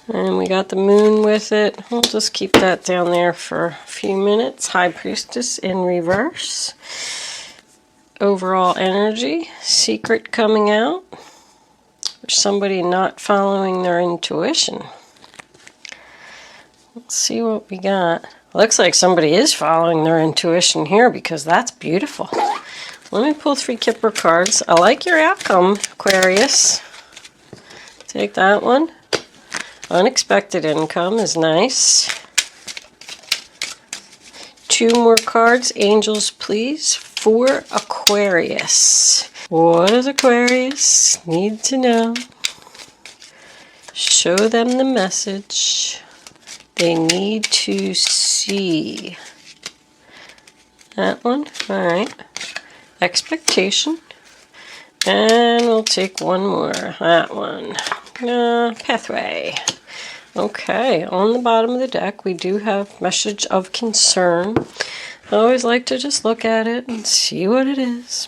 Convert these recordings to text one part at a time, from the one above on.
And we got the moon with it. We'll just keep that down there for a few minutes. High Priestess in reverse. Overall energy. Secret coming out. There's somebody not following their intuition. Let's see what we got. Looks like somebody is following their intuition here because that's beautiful. Let me pull 3 Kipper cards. I like your outcome, Aquarius. Take that one. Unexpected income is nice. 2 more cards. Angels, please. For Aquarius. What does Aquarius need to know? Show them the message they need to see. That one. All right. Expectation. And we'll take one more. That one. Pathway. Okay, on the bottom of the deck, we do have message of concern. I always like to just look at it and see what it is.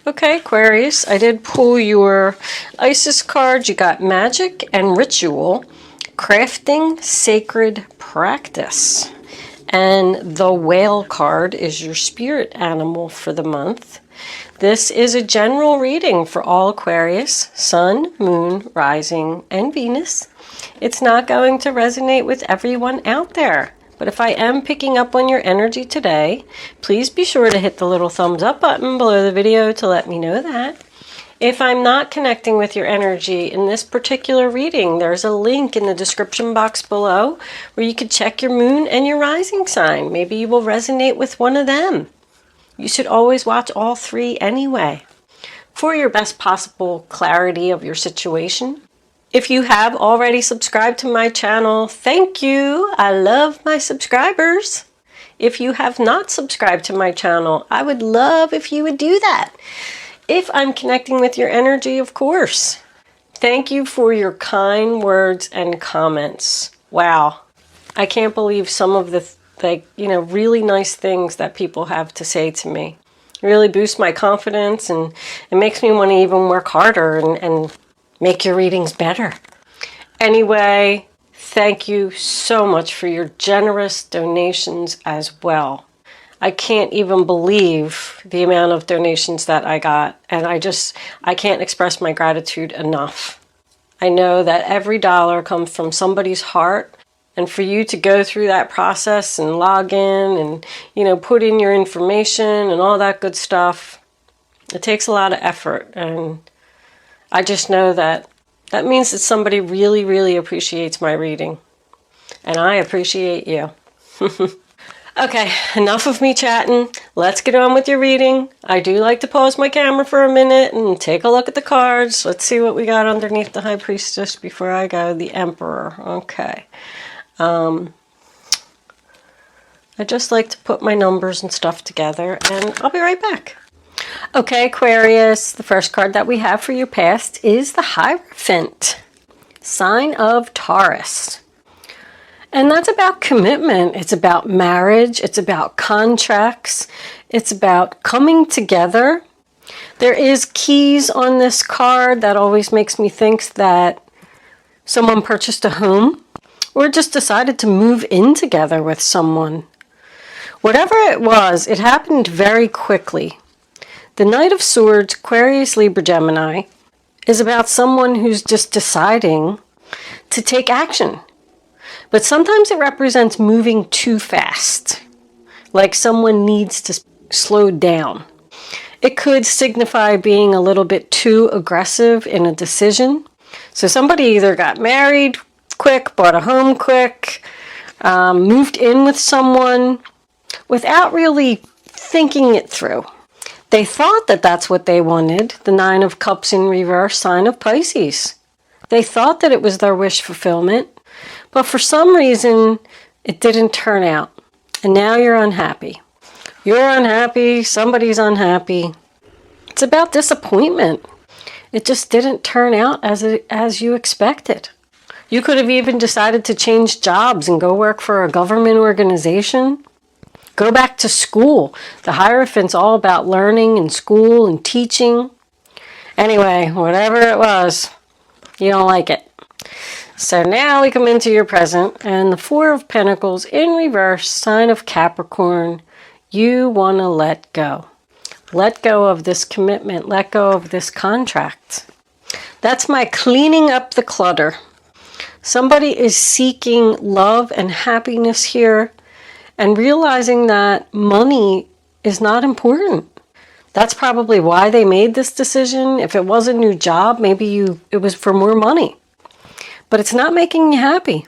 Okay, Aquarius, I did pull your Isis card. You got magic and ritual, crafting, sacred practice. And the whale card is your spirit animal for the month. This is a general reading for all Aquarius, Sun, Moon, Rising, and Venus. It's not going to resonate with everyone out there. But if I am picking up on your energy today, please be sure to hit the little thumbs up button below the video to let me know that. If I'm not connecting with your energy in this particular reading, there's a link in the description box below where you can check your moon and your rising sign. Maybe you will resonate with one of them. You should always watch all 3 anyway for your best possible clarity of your situation. If you have already subscribed to my channel, thank you. I love my subscribers. If you have not subscribed to my channel, I would love if you would do that. If I'm connecting with your energy, of course. Thank you for your kind words and comments. Wow. I can't believe some of the really nice things that people have to say to me. It really boosts my confidence and it makes me want to even work harder and make your readings better. Anyway, thank you so much for your generous donations as well. I can't even believe the amount of donations that I got, and I can't express my gratitude enough. I know that every dollar comes from somebody's heart, and for you to go through that process and log in and, put in your information and all that good stuff, it takes a lot of effort, and I just know that means that somebody really, really appreciates my reading. And I appreciate you. Okay, enough of me chatting. Let's get on with your reading. I do like to pause my camera for a minute and take a look at the cards. Let's see what we got underneath the High Priestess before I go. The Emperor. Okay. I just like to put my numbers and stuff together, and I'll be right back. Okay, Aquarius, the first card that we have for your past is the Hierophant, sign of Taurus. And that's about commitment. It's about marriage. It's about contracts. It's about coming together. There is keys on this card. That always makes me think that someone purchased a home or just decided to move in together with someone. Whatever it was, it happened very quickly. The Knight of Swords, Aquarius, Libra, Gemini, is about someone who's just deciding to take action. But sometimes it represents moving too fast, like someone needs to slow down. It could signify being a little bit too aggressive in a decision. So somebody either got married quick, bought a home quick, moved in with someone without really thinking it through. They thought that that's what they wanted, the 9 of Cups in reverse, sign of Pisces. They thought that it was their wish fulfillment, but for some reason, it didn't turn out. And now you're unhappy. You're unhappy, somebody's unhappy. It's about disappointment. It just didn't turn out as you expected. You could have even decided to change jobs and go work for a government organization. Go back to school. The Hierophant's all about learning and school and teaching. Anyway, whatever it was, you don't like it. So now we come into your present, and the Four of Pentacles in reverse, sign of Capricorn. You want to let go. Let go of this commitment. Let go of this contract. That's my cleaning up the clutter. Somebody is seeking love and happiness here and realizing that money is not important. That's probably why they made this decision. If it was a new job, maybe it was for more money. But it's not making you happy.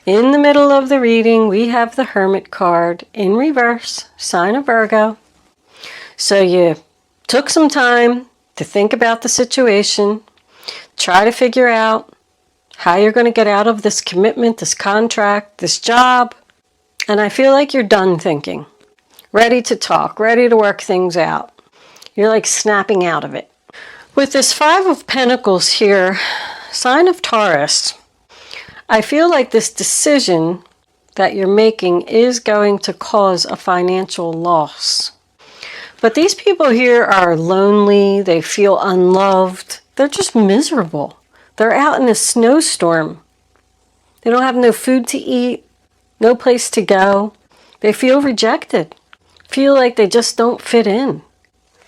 In the middle of the reading, we have the Hermit card in reverse, sign of Virgo. So you took some time to think about the situation, try to figure out how you're going to get out of this commitment, this contract, this job. And I feel like you're done thinking, ready to talk, ready to work things out. You're like snapping out of it. With this Five of Pentacles here, sign of Taurus, I feel like this decision that you're making is going to cause a financial loss. But these people here are lonely, they feel unloved, they're just miserable. They're out in a snowstorm. They don't have no food to eat, no place to go. They feel rejected, feel like they just don't fit in.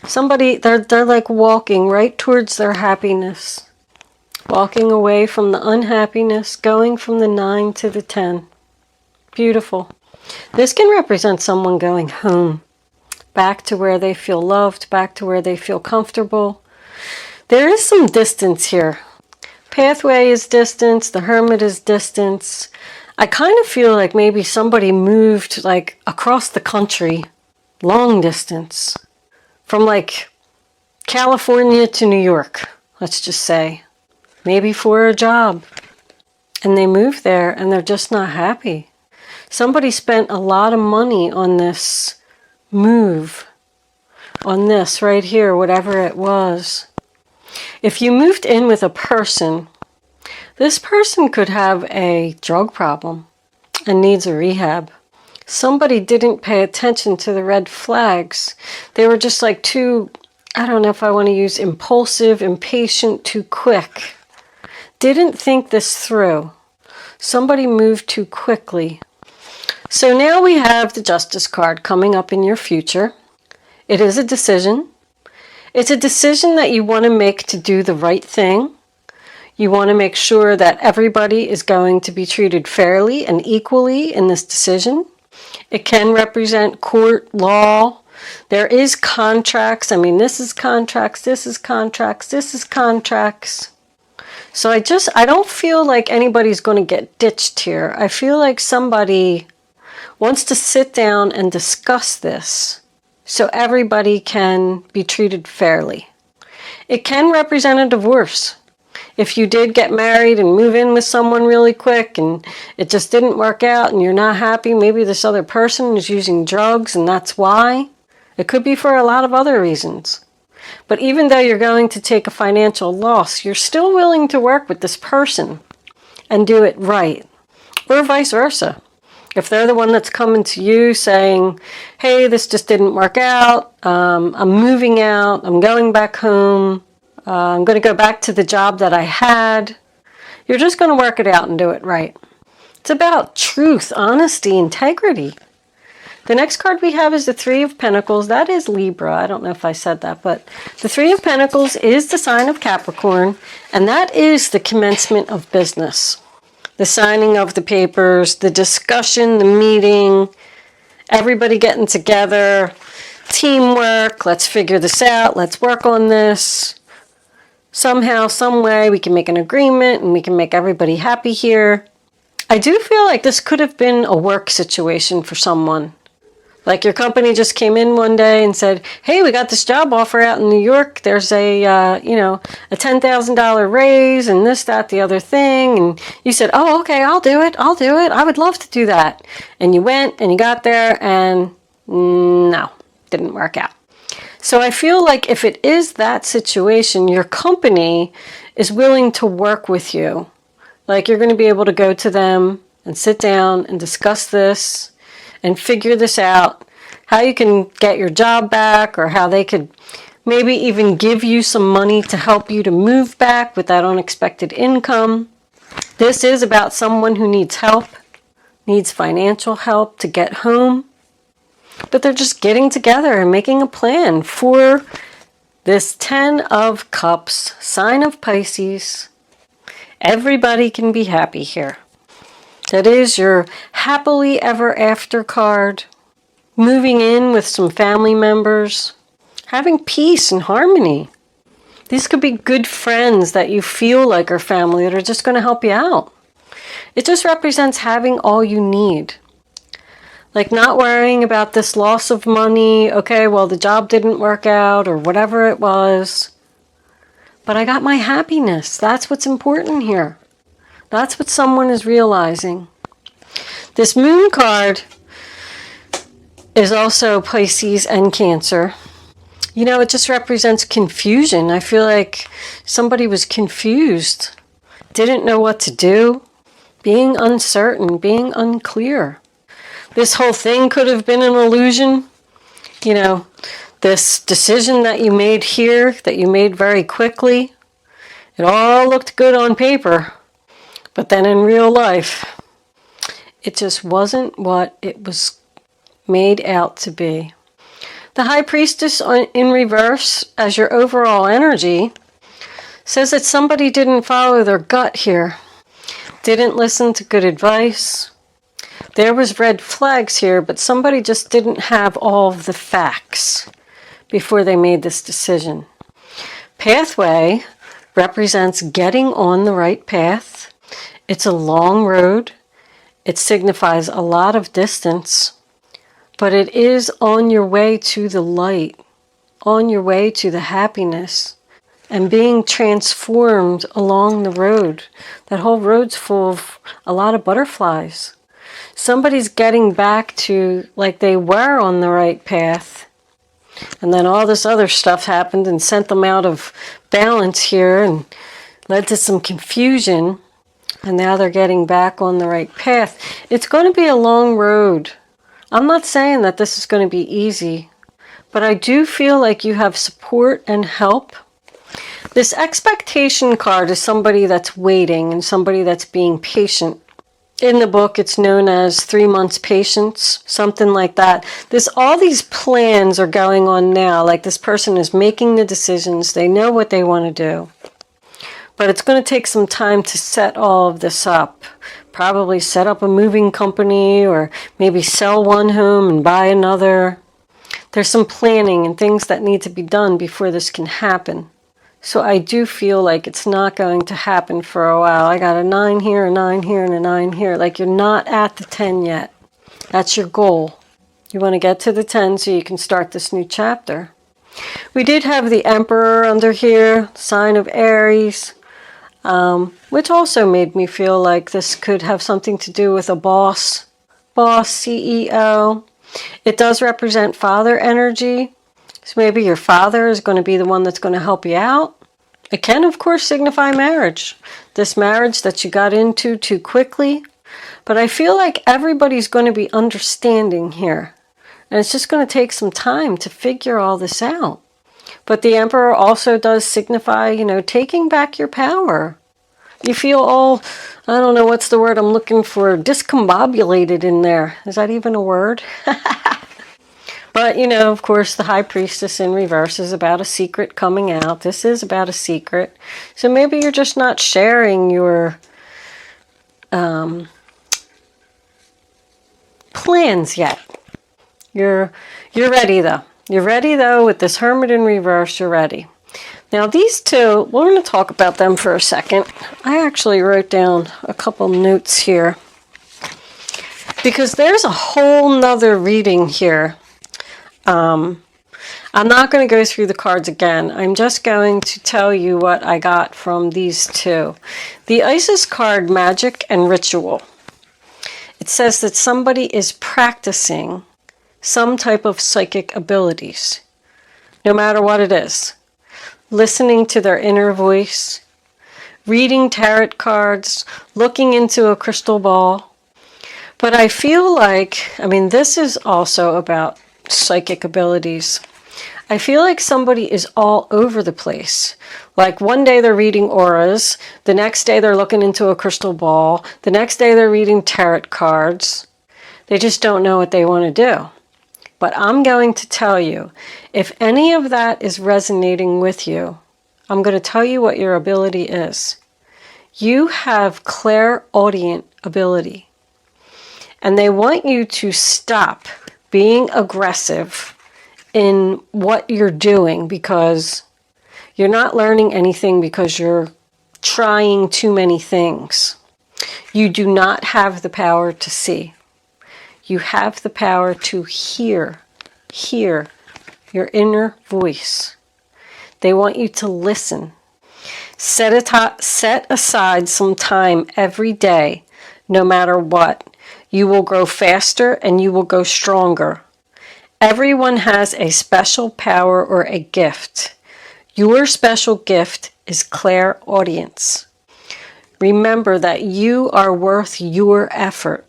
They're like walking right towards their happiness. Walking away from the unhappiness, going from the 9 to the 10. Beautiful. This can represent someone going home, back to where they feel loved, back to where they feel comfortable. There is some distance here. Pathway is distance, the Hermit is distance. I kind of feel like maybe somebody moved like across the country, long distance, from like California to New York, let's just say. Maybe for a job. And they move there and they're just not happy. Somebody spent a lot of money on this move. On this right here, whatever it was. If you moved in with a person, this person could have a drug problem and needs a rehab. Somebody didn't pay attention to the red flags. They were just like too, I don't know if I want to use impulsive, impatient, too quick. Didn't think this through. Somebody moved too quickly. So now we have the Justice card coming up in your future. It is a decision. It's a decision that you want to make to do the right thing. You want to make sure that everybody is going to be treated fairly and equally in this decision. It can represent court, law. There is contracts. I mean, this is contracts, this is contracts, this is contracts. So I don't feel like anybody's going to get ditched here. I feel like somebody wants to sit down and discuss this so everybody can be treated fairly. It can represent a divorce. If you did get married and move in with someone really quick and it just didn't work out and you're not happy, maybe this other person is using drugs and that's why. It could be for a lot of other reasons. But even though you're going to take a financial loss, you're still willing to work with this person and do it right. Or vice versa. If they're the one that's coming to you saying, hey, this just didn't work out, I'm moving out, I'm going back home, I'm going to go back to the job that I had, you're just going to work it out and do it right. It's about truth, honesty, integrity. The next card we have is the Three of Pentacles. That is Libra. I don't know if I said that, but the Three of Pentacles is the sign of Capricorn, and that is the commencement of business. The signing of the papers, the discussion, the meeting, everybody getting together, teamwork, let's figure this out, let's work on this. Somehow, some way, we can make an agreement and we can make everybody happy here. I do feel like this could have been a work situation for someone. Like your company just came in one day and said, hey, we got this job offer out in New York. There's a $10,000 raise and this, that, the other thing. And you said, oh, okay, I'll do it. I would love to do that. And you went and you got there and no, didn't work out. So I feel like if it is that situation, your company is willing to work with you. Like you're going to be able to go to them and sit down and discuss this and figure this out, how you can get your job back or how they could maybe even give you some money to help you to move back with that unexpected income. This is about someone who needs help, needs financial help to get home, but they're just getting together and making a plan for this 10 of Cups, sign of Pisces. Everybody can be happy here. That is your happily ever after card. Moving in with some family members. Having peace and harmony. These could be good friends that you feel like are family that are just going to help you out. It just represents having all you need. Like not worrying about this loss of money. Okay, well the job didn't work out or whatever it was. But I got my happiness. That's what's important here. That's what someone is realizing. This Moon card is also Pisces and Cancer. You know, it just represents confusion. I feel like somebody was confused, didn't know what to do, being uncertain, being unclear. This whole thing could have been an illusion. You know, this decision that you made here, that you made very quickly, it all looked good on paper. But then in real life, it just wasn't what it was made out to be. The High Priestess in reverse as your overall energy says that somebody didn't follow their gut here. Didn't listen to good advice. There was red flags here, but somebody just didn't have all of the facts before they made this decision. Pathway represents getting on the right path. It's a long road. It signifies a lot of distance. But it is on your way to the light, on your way to the happiness, and being transformed along the road. That whole road's full of a lot of butterflies. Somebody's getting back to like they were on the right path. And then all this other stuff happened and sent them out of balance here and led to some confusion. And now they're getting back on the right path. It's going to be a long road. I'm not saying that this is going to be easy, but I do feel like you have support and help. This expectation card is somebody that's waiting and somebody that's being patient. In the book, it's known as 3 months patience, something like that. All these plans are going on now, like this person is making the decisions. They know what they want to do. But it's going to take some time to set all of this up. Probably set up a moving company or maybe sell one home and buy another. There's some planning and things that need to be done before this can happen. So I do feel like it's not going to happen for a while. I got a 9 here, a 9 here, and a 9 here. Like you're not at the 10 yet. That's your goal. You want to get to the 10 so you can start this new chapter. We did have the Emperor under here, sign of Aries. Which also made me feel like this could have something to do with a boss, CEO. It does represent father energy. So maybe your father is going to be the one that's going to help you out. It can, of course, signify marriage. This marriage that you got into too quickly. But I feel like everybody's going to be understanding here. And it's just going to take some time to figure all this out. But the Emperor also does signify, you know, taking back your power. You feel all, I don't know what's the word I'm looking for, discombobulated in there. Is that even a word? But, you know, of course, the High Priestess in reverse is about a secret coming out. This is about a secret. So maybe you're just not sharing your plans yet. You're ready, though. You're ready, though, with this Hermit in reverse, you're ready. Now, these two, we're going to talk about them for a second. I actually wrote down a couple notes here. Because there's a whole nother reading here. I'm not going to go through the cards again. I'm just going to tell you what I got from these two. The Isis card, Magic and Ritual. It says that somebody is practicing some type of psychic abilities, no matter what it is. Listening to their inner voice, reading tarot cards, looking into a crystal ball. But I feel like, I mean, this is also about psychic abilities. I feel like somebody is all over the place. Like one day they're reading auras, the next day they're looking into a crystal ball, the next day they're reading tarot cards. They just don't know what they want to do. But I'm going to tell you, if any of that is resonating with you, I'm going to tell you what your ability is. You have clairaudient ability. And they want you to stop being aggressive in what you're doing, because you're not learning anything because you're trying too many things. You do not have the power to see. You have the power to hear your inner voice. They want you to listen. Set aside some time every day, no matter what. You will grow faster and you will go stronger. Everyone has a special power or a gift. Your special gift is clairaudience. Remember that you are worth your effort.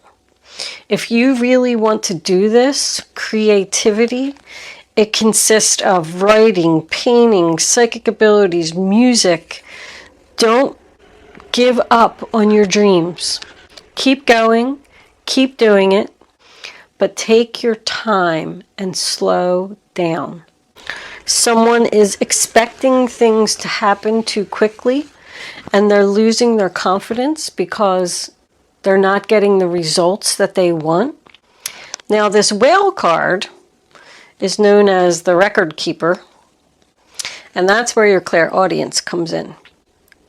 If you really want to do this, creativity, it consists of writing, painting, psychic abilities, music. Don't give up on your dreams. Keep going, keep doing it, but take your time and slow down. Someone is expecting things to happen too quickly, and they're losing their confidence because they're not getting the results that they want. Now, this whale card is known as the record keeper, and that's where your clairaudience comes in.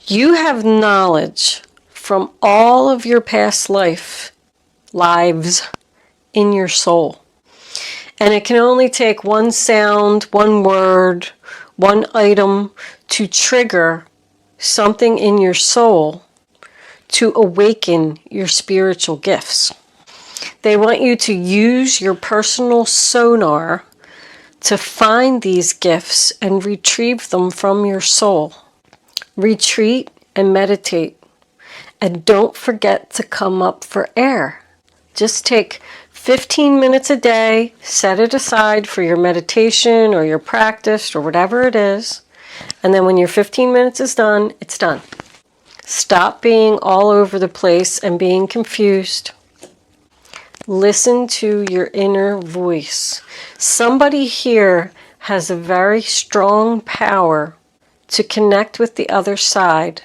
You have knowledge from all of your past lives in your soul. And it can only take one sound, one word, one item to trigger something in your soul to awaken your spiritual gifts. They want you to use your personal sonar to find these gifts and retrieve them from your soul. Retreat and meditate. And don't forget to come up for air. Just take 15 minutes a day, set it aside for your meditation or your practice or whatever it is. And then when your 15 minutes is done, it's done. Stop being all over the place and being confused. Listen to your inner voice. Somebody here has a very strong power to connect with the other side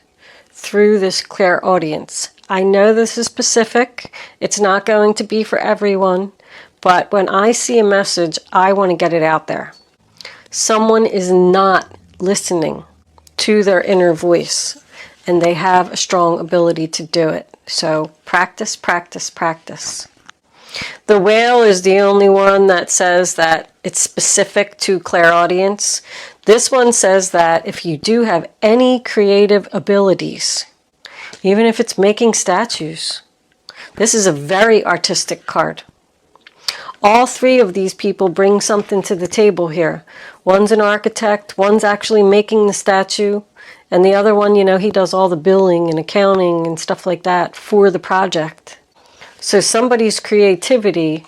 through this clairaudience. I know this is specific. It's not going to be for everyone, but when I see a message, I want to get it out there. Someone is not listening to their inner voice, and they have a strong ability to do it. So practice, practice, practice. The whale is the only one that says that it's specific to clairaudience. This one says that if you do have any creative abilities, even if it's making statues, this is a very artistic card. All three of these people bring something to the table here. One's an architect, one's actually making the statue, and the other one, he does all the billing and accounting and stuff like that for the project. So somebody's creativity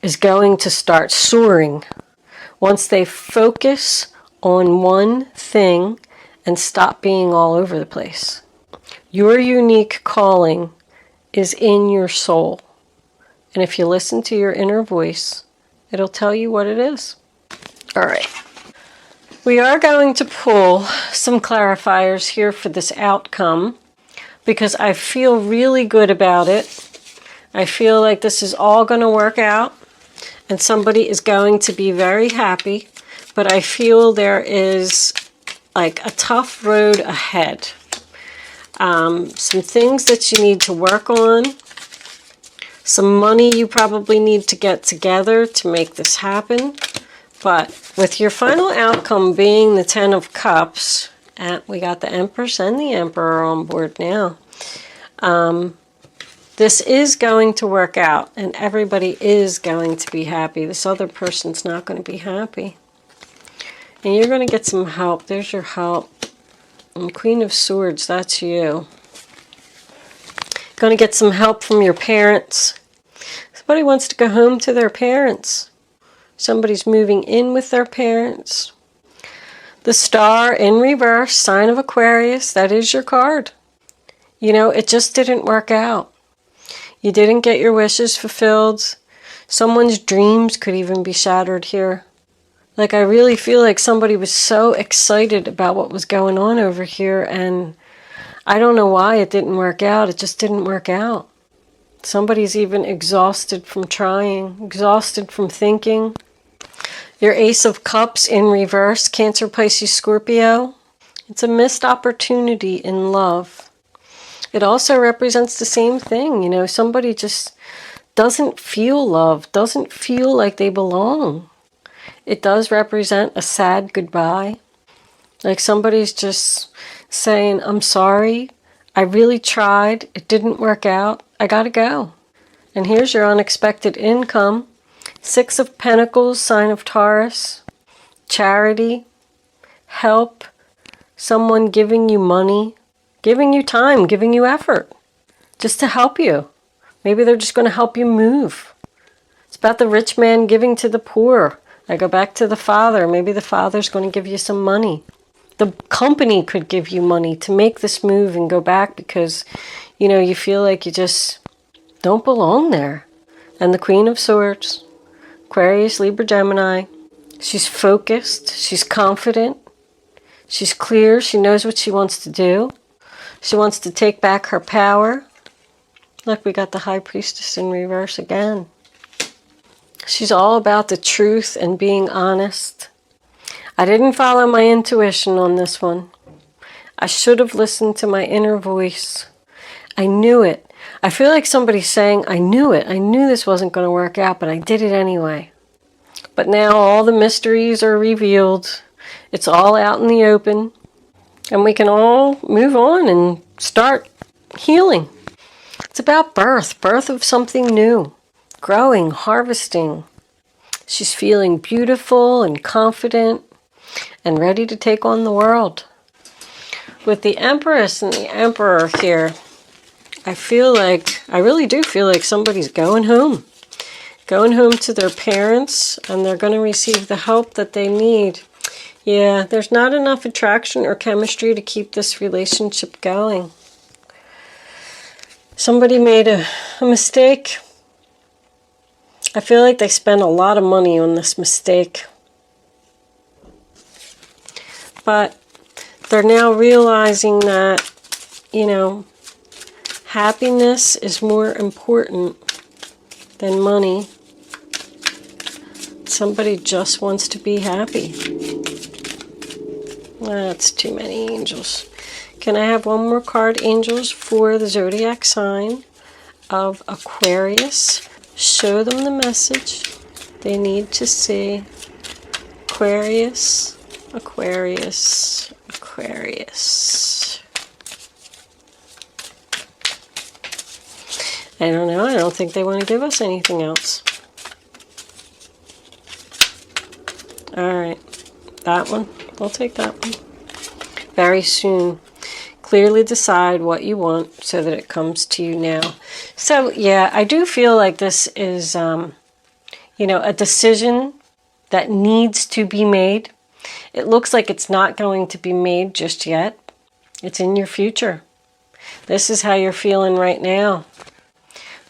is going to start soaring once they focus on one thing and stop being all over the place. Your unique calling is in your soul. And if you listen to your inner voice, it'll tell you what it is. All right. We are going to pull some clarifiers here for this outcome because I feel really good about it. I feel like this is all going to work out and somebody is going to be very happy, but I feel there is like a tough road ahead. Some things that you need to work on, some money you probably need to get together to make this happen. But with your final outcome being the 10 of Cups, and we got the Empress and the Emperor on board now, this is going to work out and everybody is going to be happy. This other person's not going to be happy. And you're going to get some help. There's your help. And Queen of Swords, that's you. Going to get some help from your parents. Somebody wants to go home to their parents. Somebody's moving in with their parents. The Star in reverse, sign of Aquarius, that is your card. You know, it just didn't work out. You didn't get your wishes fulfilled. Someone's dreams could even be shattered here. Like, I really feel like somebody was so excited about what was going on over here, and I don't know why it didn't work out. It just didn't work out. Somebody's even exhausted from trying, exhausted from thinking. Your Ace of Cups in reverse, Cancer, Pisces, Scorpio. It's a missed opportunity in love. It also represents the same thing. You know, somebody just doesn't feel love, doesn't feel like they belong. It does represent a sad goodbye. Like somebody's just saying, I'm sorry, I really tried, it didn't work out, I gotta go. And here's your unexpected income. Six of Pentacles, sign of Taurus. Charity, help, someone giving you money, giving you time, giving you effort, just to help you. Maybe they're just going to help you move. It's about the rich man giving to the poor. I go back to the father. Maybe the father's going to give you some money. The company could give you money to make this move and go back because, you know, you feel like you just don't belong there. And the Queen of Swords, Aquarius, Libra, Gemini. She's focused. She's confident. She's clear. She knows what she wants to do. She wants to take back her power. Look, we got the High Priestess in reverse again. She's all about the truth and being honest. I didn't follow my intuition on this one. I should have listened to my inner voice. I knew it. I feel like somebody's saying, I knew it. I knew this wasn't going to work out, but I did it anyway. But now all the mysteries are revealed. It's all out in the open. And we can all move on and start healing. It's about birth, birth of something new, growing, harvesting. She's feeling beautiful and confident and ready to take on the world. With the Empress and the Emperor here, I really do feel like somebody's going home to their parents, and they're going to receive the help that they need. Yeah, there's not enough attraction or chemistry to keep this relationship going. Somebody made a mistake. I feel like they spent a lot of money on this mistake. But they're now realizing that, you know, happiness is more important than money. Somebody just wants to be happy. That's too many angels. Can I have one more card, angels, for the zodiac sign of Aquarius? Show them the message they need to see. Aquarius, Aquarius, Aquarius. I don't know. I don't think they want to give us anything else. All right. That one. I'll take that one. Very soon. Clearly decide what you want so that it comes to you now. So, yeah, I do feel like this is, you know, a decision that needs to be made. It looks like it's not going to be made just yet. It's in your future. This is how you're feeling right now.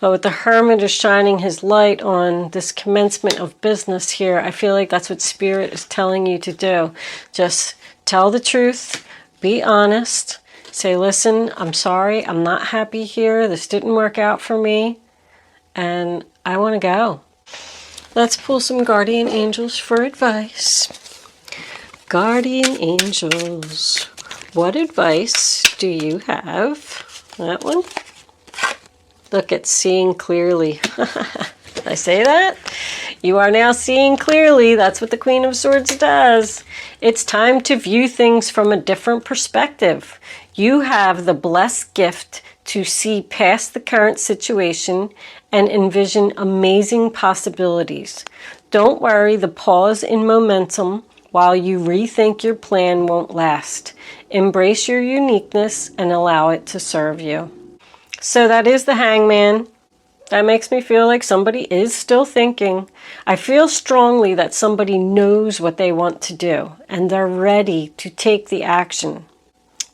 But with the Hermit is shining his light on this commencement of business here, I feel like that's what Spirit is telling you to do. Just tell the truth, be honest, say, listen, I'm sorry, I'm not happy here, this didn't work out for me, and I want to go. Let's pull some guardian angels for advice. Guardian angels, what advice do you have? That one. Look at seeing clearly. Did I say that? You are now seeing clearly. That's what the Queen of Swords does. It's time to view things from a different perspective. You have the blessed gift to see past the current situation and envision amazing possibilities. Don't worry, the pause in momentum while you rethink your plan won't last. Embrace your uniqueness and allow it to serve you. So that is the Hangman. That makes me feel like somebody is still thinking. I feel strongly that somebody knows what they want to do and they're ready to take the action.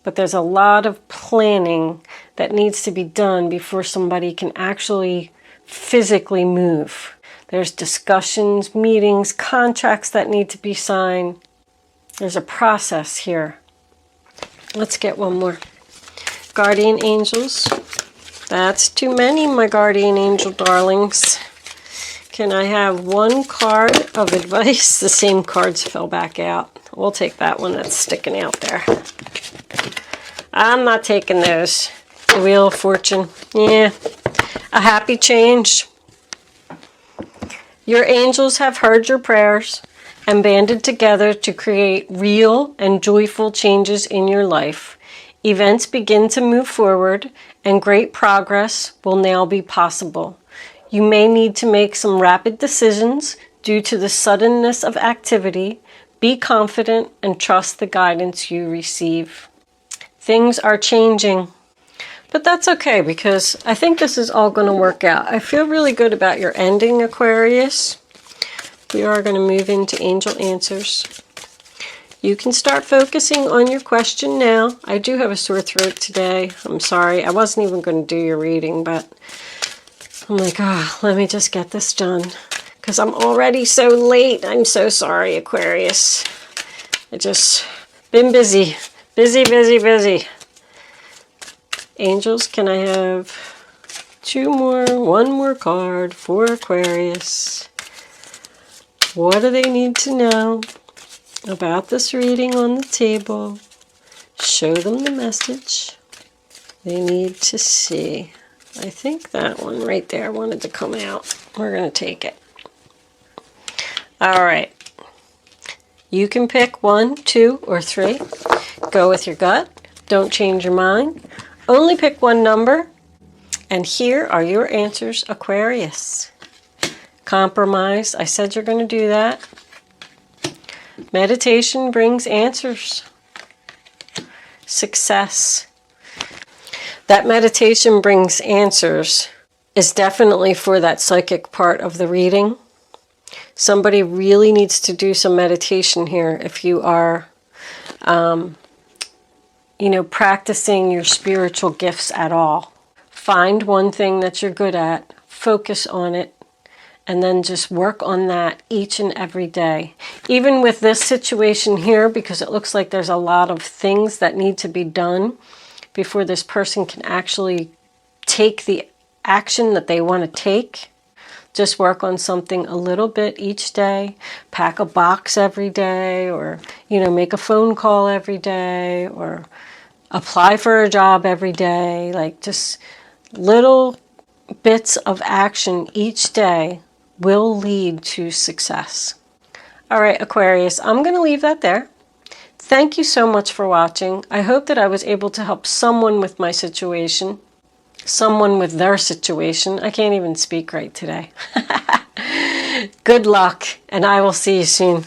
But there's a lot of planning that needs to be done before somebody can actually physically move. There's discussions, meetings, contracts that need to be signed. There's a process here. Let's get one more. Guardian angels. That's too many, my guardian angel darlings. Can I have one card of advice? The same cards fell back out. We'll take that one that's sticking out there. I'm not taking those. The Wheel of Fortune. Yeah. A happy change. Your angels have heard your prayers and banded together to create real and joyful changes in your life. Events begin to move forward and great progress will now be possible. You may need to make some rapid decisions due to the suddenness of activity. Be confident and trust the guidance you receive. Things are changing, but that's okay because I think this is all going to work out. I feel really good about your ending, Aquarius. We are going to move into angel answers. You can start focusing on your question now. I do have a sore throat today. I'm sorry. I wasn't even going to do your reading, but I'm like, let me just get this done because I'm already so late. I'm so sorry, Aquarius. I just been busy. Busy. Angels, can I have one more card for Aquarius? What do they need to know about this reading on the table? Show them the message they need to see. I think that one right there wanted to come out. We're going to take it. All right. You can pick 1, 2, or 3. Go with your gut. Don't change your mind. Only pick one number. And here are your answers, Aquarius. Compromise. I said you're going to do that. Meditation brings answers. Success. That meditation brings answers is definitely for that psychic part of the reading. Somebody really needs to do some meditation here if you are, practicing your spiritual gifts at all. Find one thing that you're good at, focus on it, and then just work on that each and every day. Even with this situation here, because it looks like there's a lot of things that need to be done before this person can actually take the action that they want to take. Just work on something a little bit each day. Pack a box every day, or, make a phone call every day, or apply for a job every day. Like just little bits of action each day will lead to success. All right, Aquarius, I'm going to leave that there. Thank you so much for watching. I hope that I was able to help someone with my situation, someone with their situation. I can't even speak right today. Good luck, and I will see you soon.